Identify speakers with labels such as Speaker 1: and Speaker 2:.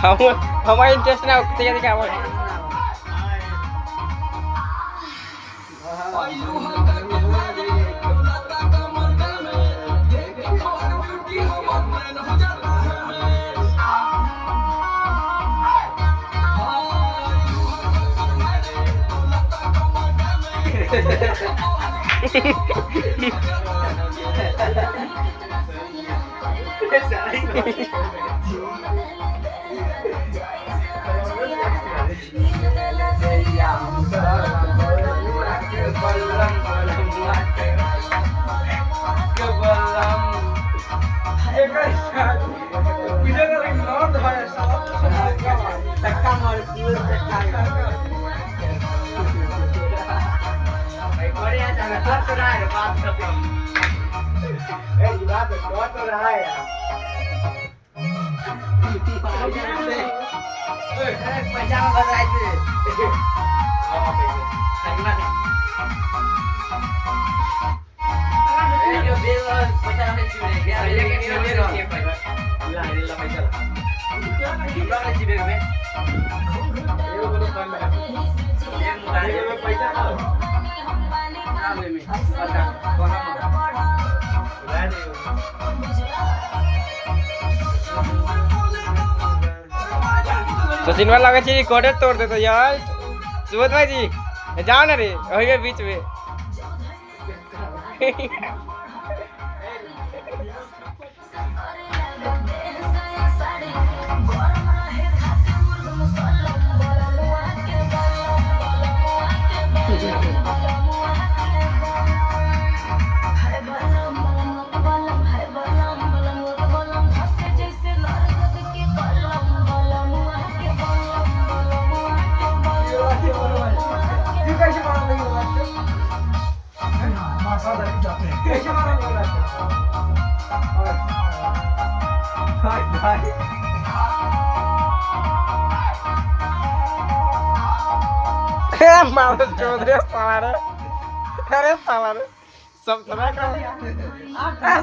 Speaker 1: हमारा इंटरेस्ट ना ठीक है क्या तो सिनेमा लगे छी रिकॉर्डर तोड़ देते यार सुबोध भाई जी जाओ ना रे वही बीच में मारो चौधरी साला रे अरे साला रे सब तरह का